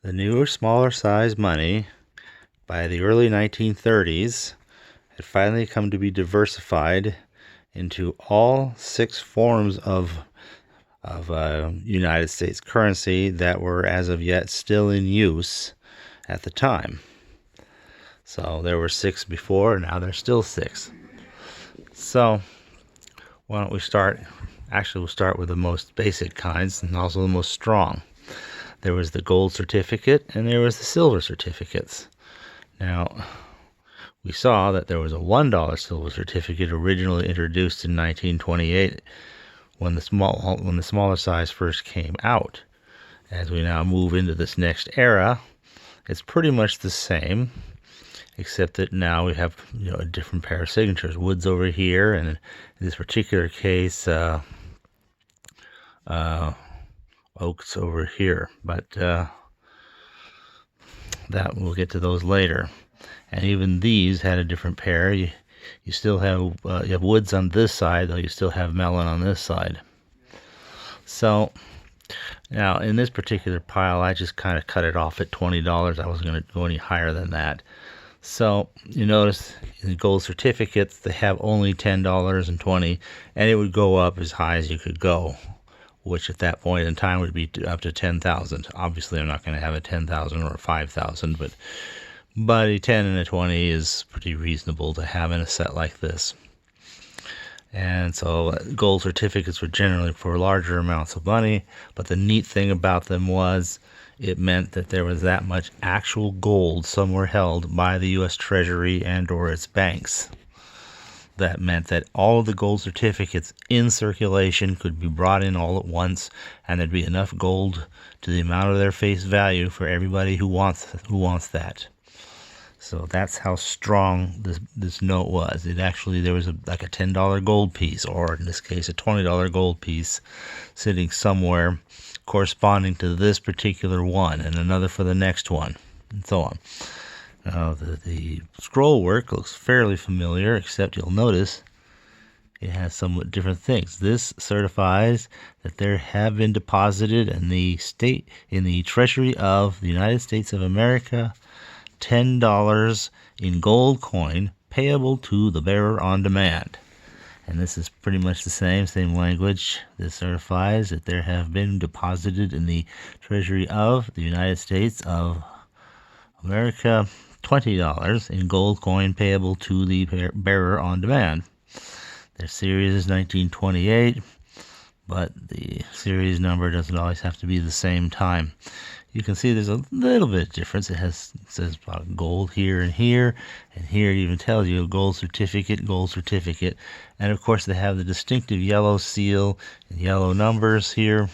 The newer, smaller size money by the early 1930s had finally come to be diversified into all 6 forms of United States currency that were as of yet still in use at the time. So there were 6 before, and now there's still 6. So why don't we start? Actually, we'll start with the most basic kinds and also the most strong. There was the gold certificate and there was the silver certificates. Now, we saw that there was a $1 silver certificate originally introduced in 1928 when the smaller size first came out. As we now move into this next era, it's pretty much the same, except that now we have a different pair of signatures. Wood's over here, and in this particular case, Oak's over here. But that we'll get to those later. And even these had a different pair. You still have you have Woods on this side, though you still have Mellon on this side. So now in this particular pile, I just kind of cut it off at $20. I wasn't going to go any higher than that. So you notice in the gold certificates, they have only $10 and $20, and it would go up as high as you could go, which at that point in time would be up to 10,000. Obviously, I'm not going to have a 10,000 or a 5,000, but a 10 and a 20 is pretty reasonable to have in a set like this. And so gold certificates were generally for larger amounts of money, but the neat thing about them was it meant that there was that much actual gold somewhere held by the U.S. Treasury and or its banks. That meant that all of the gold certificates in circulation could be brought in all at once, and there'd be enough gold to the amount of their face value for everybody who wants that. So that's how strong this note was. There was like a $10 gold piece, or in this case a $20 gold piece, sitting somewhere corresponding to this particular one, and another for the next one, and so on. Now the scroll work looks fairly familiar, except you'll notice it has somewhat different things. This certifies that there have been deposited in the Treasury of the United States of America $10 in gold coin payable to the bearer on demand. And this is pretty much the same language. This certifies that there have been deposited in the Treasury of the United States of America $20 in gold coin payable to the bearer on demand. Their series is 1928, but the series number doesn't always have to be the same time. You can see there's a little bit of difference. It says about gold here, and here it even tells you gold certificate, and of course they have the distinctive yellow seal and yellow numbers here.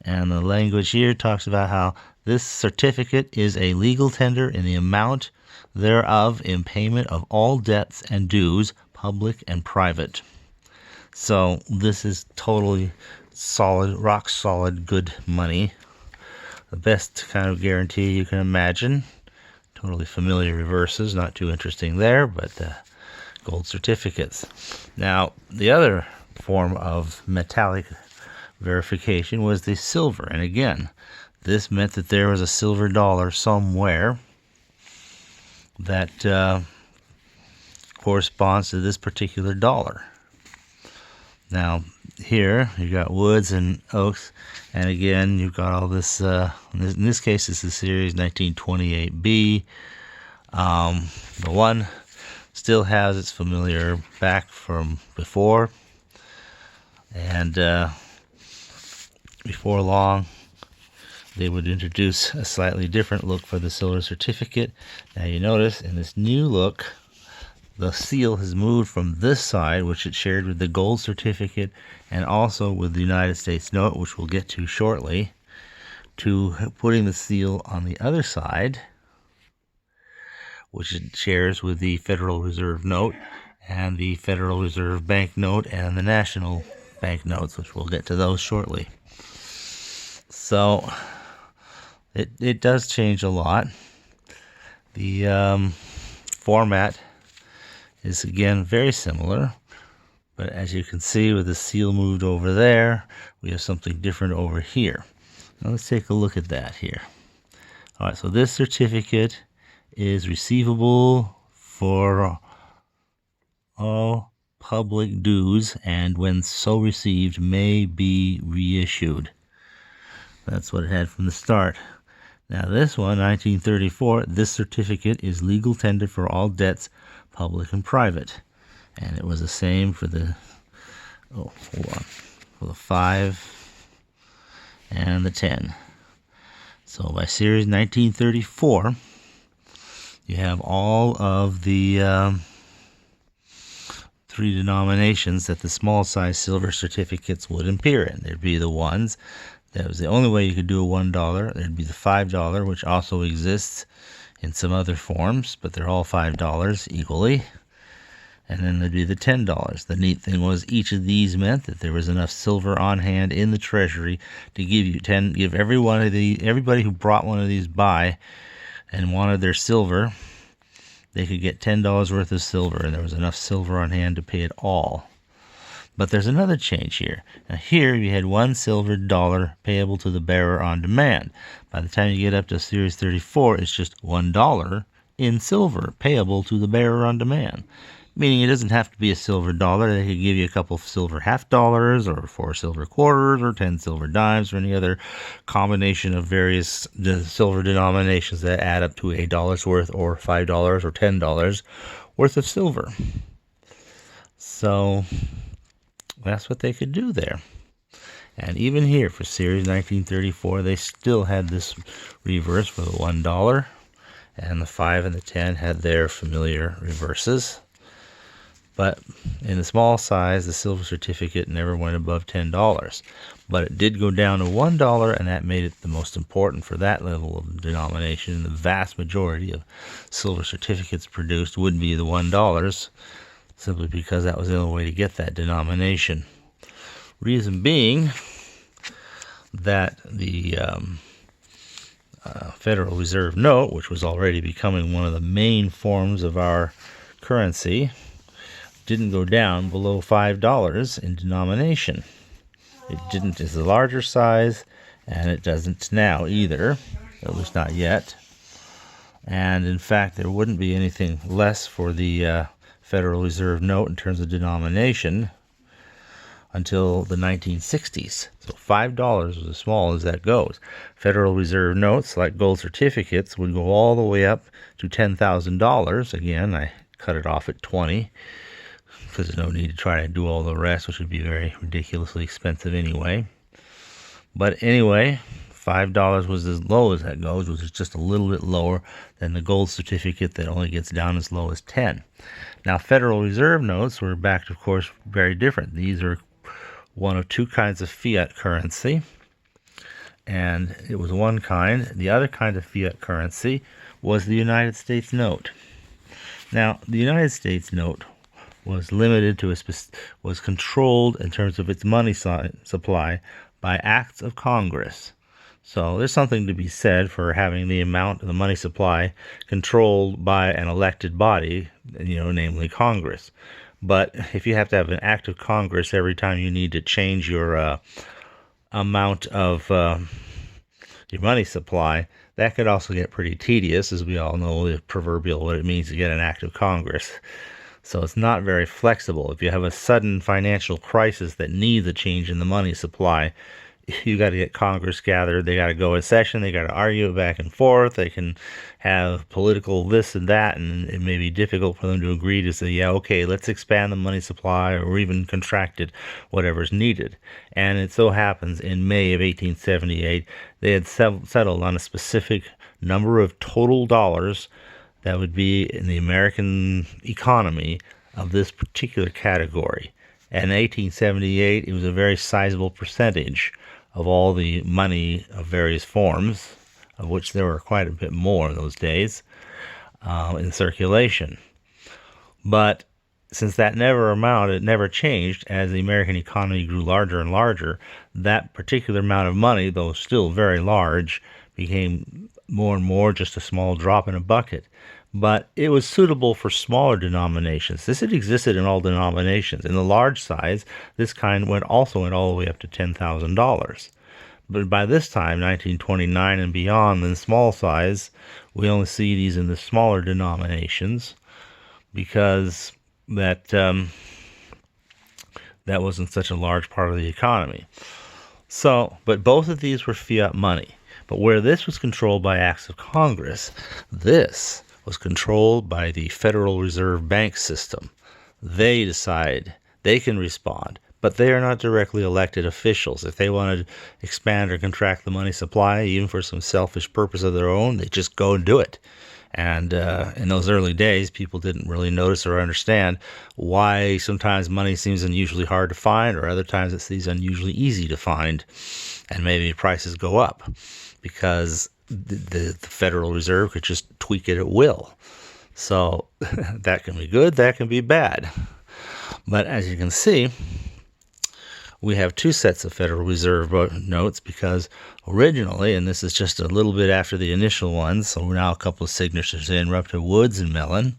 And the language here talks about how this certificate is a legal tender in the amount thereof in payment of all debts and dues, public and private. So this is totally solid, rock solid, good money. The best kind of guarantee you can imagine. Totally familiar reverses, not too interesting there, but gold certificates. Now, the other form of metallic verification was the silver, and again, this meant that there was a silver dollar somewhere that corresponds to this particular dollar. Now, here you got Woods and Oaks, and again you've got all this. In this case, it's the series 1928B. The one still has its familiar back from before, and before long they would introduce a slightly different look for the silver certificate. Now you notice in this new look, the seal has moved from this side, which it shared with the gold certificate and also with the United States note, which we'll get to shortly, to putting the seal on the other side, which it shares with the Federal Reserve note and the Federal Reserve Bank note and the National Bank notes, which we'll get to those shortly. So it does change a lot. The format is again very similar, but as you can see with the seal moved over there, we have something different over here. Now let's take a look at that here. All right, so this certificate is receivable for all public dues, and when so received may be reissued. That's what it had from the start. Now this one, 1934, this certificate is legal tender for all debts, public and private. And it was the same for the, for the 5 and the 10. So by series 1934, you have all of the 3 denominations that the small size silver certificates would appear in. There'd be the ones, that was the only way you could do a $1. There'd be the $5, which also exists in some other forms, but they're all $5 equally. And then there'd be the $10. The neat thing was each of these meant that there was enough silver on hand in the treasury to give everybody who brought one of these by and wanted their silver, they could get $10 worth of silver, and there was enough silver on hand to pay it all. But there's another change here. Now here you had $1 silver dollar payable to the bearer on demand. By the time you get up to Series 34, it's just $1 in silver payable to the bearer on demand. Meaning it doesn't have to be a silver dollar. They could give you a couple of silver half dollars, or 4 silver quarters, or 10 silver dimes, or any other combination of various silver denominations that add up to $1 worth, or $5 or $10 worth of silver. So that's what they could do there. And even here for Series 1934, they still had this reverse for the $1, and the 5 and the 10 had their familiar reverses. But in the small size, the silver certificate never went above $10. But it did go down to $1, and that made it the most important for that level of denomination. The vast majority of silver certificates produced would be the $1, simply because that was the only way to get that denomination. Reason being that the Federal Reserve note, which was already becoming one of the main forms of our currency, didn't go down below $5 in denomination. It didn't as a larger size, and it doesn't now either, at least not yet. And in fact, there wouldn't be anything less for the Federal Reserve note in terms of denomination until the 1960s. So $5 was as small as that goes. Federal Reserve notes, like gold certificates, would go all the way up to $10,000. Again, I cut it off at 20 because there's no need to try to do all the rest, which would be very ridiculously expensive anyway. But anyway, $5 was as low as that goes, which is just a little bit lower than the gold certificate that only gets down as low as 10. Now, Federal Reserve notes were backed, of course, very different. These are one of 2 kinds of fiat currency, and it was one kind. The other kind of fiat currency was the United States note. Now, the United States note was limited to was controlled in terms of its money supply by acts of Congress. So there's something to be said for having the amount of the money supply controlled by an elected body, namely Congress. But if you have to have an act of Congress every time you need to change your amount of your money supply, that could also get pretty tedious, as we all know the proverbial what it means to get an act of Congress. So it's not very flexible. If you have a sudden financial crisis that needs a change in the money supply, you got to get Congress gathered. They got to go in session. They got to argue it back and forth. They can have political this and that, and it may be difficult for them to agree to say, yeah, okay, let's expand the money supply or even contract it, whatever's needed. And it so happens in May of 1878, they had settled on a specific number of total dollars that would be in the American economy of this particular category. And in 1878, it was a very sizable percentage of all the money of various forms, of which there were quite a bit more in those days, in circulation. But since that never changed as the American economy grew larger and larger, that particular amount of money, though still very large, became more and more just a small drop in a bucket. But it was suitable for smaller denominations. This had existed in all denominations. In the large size, this kind also went all the way up to $10,000. But by this time, 1929 and beyond, in small size, we only see these in the smaller denominations because that wasn't such a large part of the economy. So, but both of these were fiat money. But where this was controlled by acts of Congress, this was controlled by the Federal Reserve Bank system. They decide, they can respond, but they are not directly elected officials. If they want to expand or contract the money supply, even for some selfish purpose of their own, they just go and do it. And in those early days, people didn't really notice or understand why sometimes money seems unusually hard to find, or other times it seems unusually easy to find, and maybe prices go up because the Federal Reserve could just tweak it at will. So that can be good, that can be bad. But as you can see, we have two sets of Federal Reserve notes because originally, and this is just a little bit after the initial ones, so we're now a couple of signatures in, we're up to Woods and Mellon.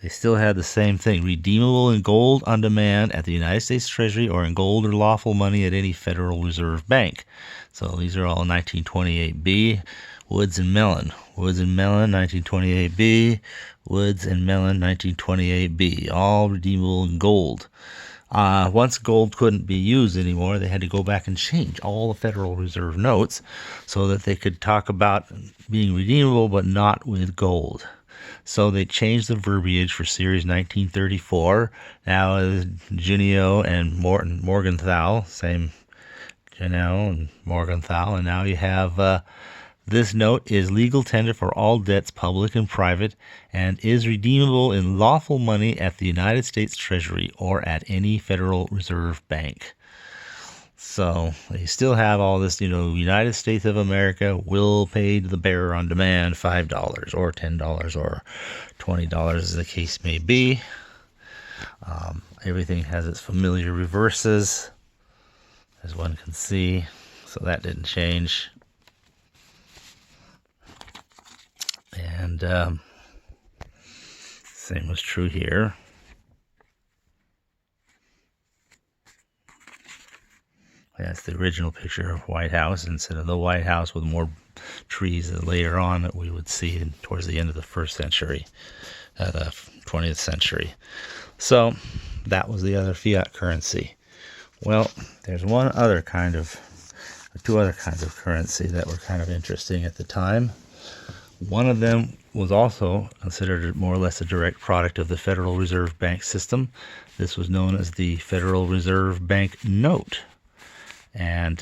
They still had the same thing, redeemable in gold on demand at the United States Treasury or in gold or lawful money at any Federal Reserve Bank. So these are all 1928B, Woods and Mellon. Woods and Mellon, 1928B. Woods and Mellon, 1928B. All redeemable in gold. Once gold couldn't be used anymore, they had to go back and change all the Federal Reserve notes so that they could talk about being redeemable but not with gold. So they changed the verbiage for Series 1934. Now Junio and Morgenthau, same Junio and Morgenthau, and now you have this note is legal tender for all debts, public and private, and is redeemable in lawful money at the United States Treasury or at any Federal Reserve Bank. So they still have all this, United States of America will pay the bearer on demand $5 or $10 or $20 as the case may be. Everything has its familiar reverses, as one can see, so that didn't change. And same was true here. That's the original picture of White House instead of the White House with more trees that later on that we would see towards the end of the first century, the 20th century. So that was the other fiat currency. Well, there's two other kinds of currency that were kind of interesting at the time. One of them was also considered more or less a direct product of the Federal Reserve Bank system. This was known as the Federal Reserve Bank note. And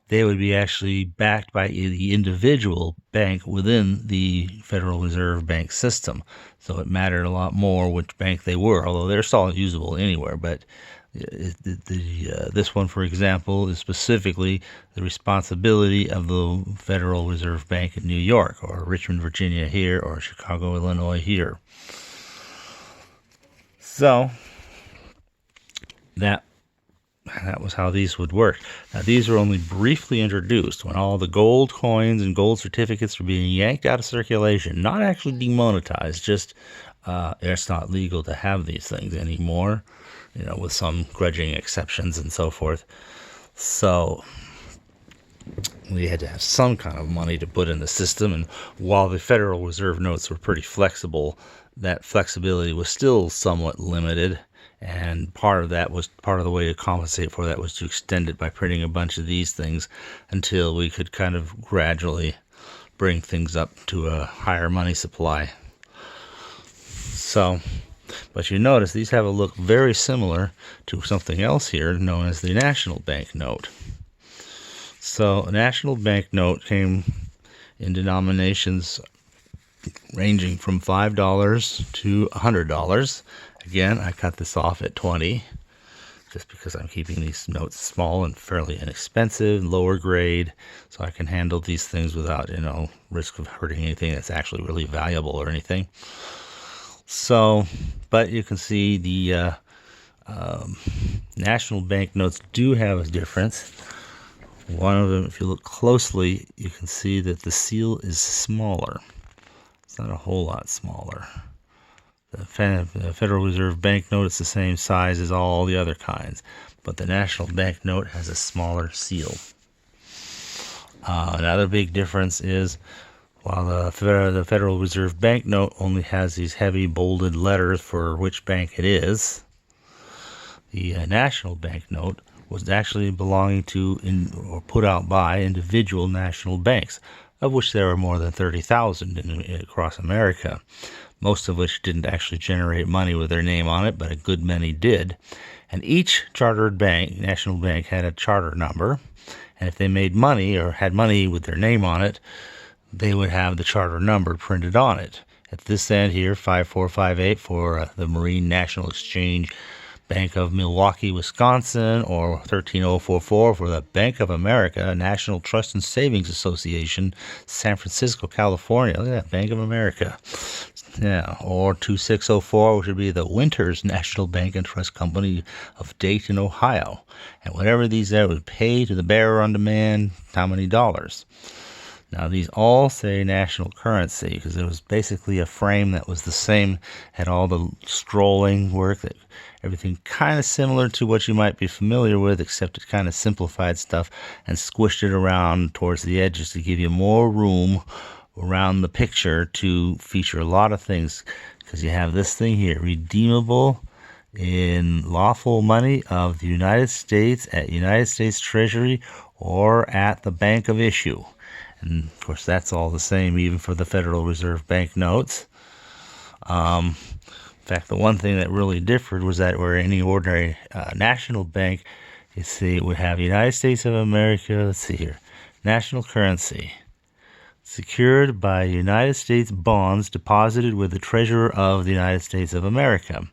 they would be actually backed by the individual bank within the Federal Reserve Bank system. So it mattered a lot more which bank they were, although they're still usable anywhere. But this one, for example, is specifically the responsibility of the Federal Reserve Bank in New York, or Richmond, Virginia here, or Chicago, Illinois here. So that was how these would work. Now, these were only briefly introduced when all the gold coins and gold certificates were being yanked out of circulation, not actually demonetized, just it's not legal to have these things anymore, with some grudging exceptions and so forth. So we had to have some kind of money to put in the system, and while the Federal Reserve notes were pretty flexible, that flexibility was still somewhat limited. And part of the way to compensate for that was to extend it by printing a bunch of these things until we could kind of gradually bring things up to a higher money supply. So, but you notice these have a look very similar to something else here known as the National Bank note. So a National Bank note came in denominations ranging from $5 to $100. Again, I cut this off at 20 just because I'm keeping these notes small and fairly inexpensive, lower grade, so I can handle these things without, risk of hurting anything that's actually really valuable or anything. So, but you can see the National Bank notes do have a difference. One of them, if you look closely, you can see that the seal is smaller. It's not a whole lot smaller. The Federal Reserve banknote is the same size as all the other kinds, but the national banknote has a smaller seal. Another big difference is while the Federal Reserve banknote only has these heavy bolded letters for which bank it is, the national banknote was actually belonging to or put out by individual national banks, of which there are more than 30,000 across America, most of which didn't actually generate money with their name on it, but a good many did. And each chartered bank, national bank, had a charter number, and if they made money or had money with their name on it, they would have the charter number printed on it. At this end here, 5458 for the Marine National Exchange Bank of Milwaukee, Wisconsin, or 13044 for the Bank of America National Trust and Savings Association, San Francisco, California. Look at that, Bank of America. Yeah, or 2604, which would be the Winters National Bank and Trust Company of Dayton, Ohio. And whatever these are would pay to the bearer on demand how many dollars. Now, these all say national currency because it was basically a frame that was the same, had all the scrolling work, that everything kind of similar to what you might be familiar with, except it kind of simplified stuff and squished it around towards the edges to give you more room around the picture to feature a lot of things, because you have this thing here, redeemable in lawful money of the United States at United States Treasury or at the bank of issue. And of course that's all the same even for the Federal Reserve bank notes. In fact, the one thing that really differed was that where any ordinary national bank, you see, it would have United States of America, let's see here, national currency, secured by United States bonds deposited with the Treasurer of the United States of America.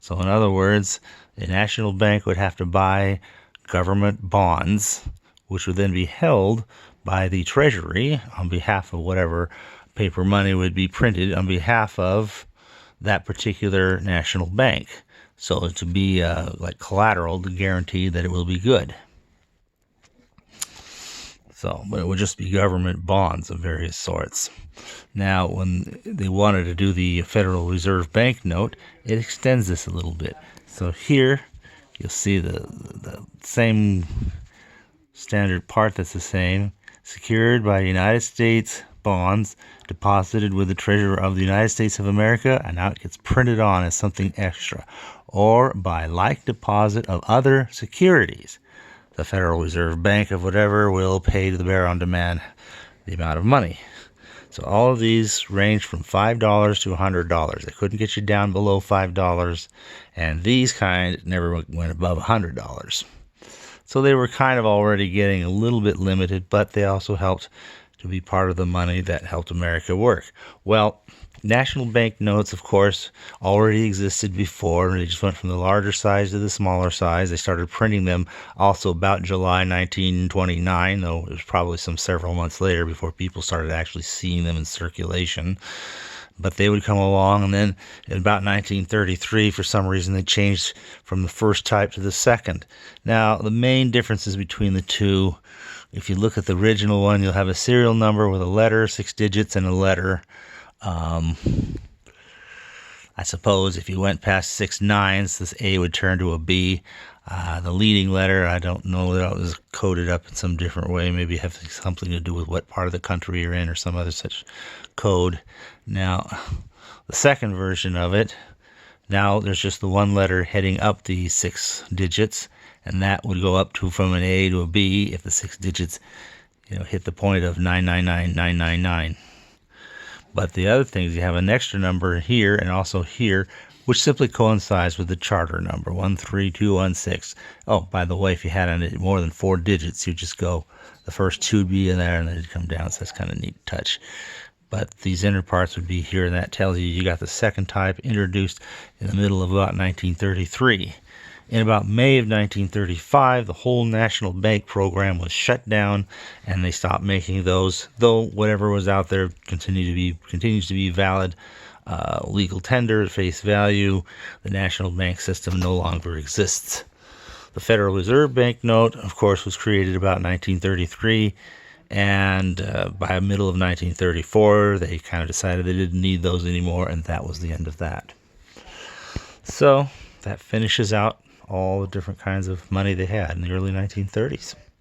So in other words, a national bank would have to buy government bonds, which would then be held by the Treasury on behalf of whatever paper money would be printed on behalf of that particular national bank. So to be like collateral to guarantee that it will be good. So, but it would just be government bonds of various sorts. Now, when they wanted to do the Federal Reserve bank note, it extends this a little bit. So here, you'll see the same standard part that's the same, secured by United States bonds deposited with the Treasurer of the United States of America, and now it gets printed on as something extra, or by like deposit of other securities. The Federal Reserve Bank of whatever will pay to the bearer on demand the amount of money. So all of these range from $5 to $100. They couldn't get you down below $5, and these kind never went above $100. So they were kind of already getting a little bit limited, but they also helped to be part of the money that helped America work. Well, national bank notes, of course, already existed before. They just went from the larger size to the smaller size. They started printing them also about July 1929, though it was probably several months later before people started actually seeing them in circulation. But they would come along, and then in about 1933, for some reason, they changed from the first type to the second. Now, the main differences between the two, if you look at the original one, you'll have a serial number with a letter, 6 digits, and a letter. I suppose if you went past 6 nines, this A would turn to a B. The leading letter, I don't know that it was coded up in some different way, maybe have something to do with what part of the country you're in or some other such code. Now, the second version of it, now there's just the one letter heading up the 6 digits, and that would go up to from an A to a B if the 6 digits, hit the point of 999999. But the other thing is you have an extra number here and also here, which simply coincides with the charter number, 13216. Oh, by the way, if you had more than 4 digits, you just go, the first 2 would be in there and then it'd come down, so that's kind of a neat touch. But these inner parts would be here, and that tells you got the second type introduced in the middle of about 1933. In about May of 1935, the whole national bank program was shut down, and they stopped making those, though whatever was out there continues to be valid. Legal tender at face value. The national bank system no longer exists. The Federal Reserve bank note, of course, was created about 1933, And by the middle of 1934, they kind of decided they didn't need those anymore, and that was the end of that. So that finishes out all the different kinds of money they had in the early 1930s.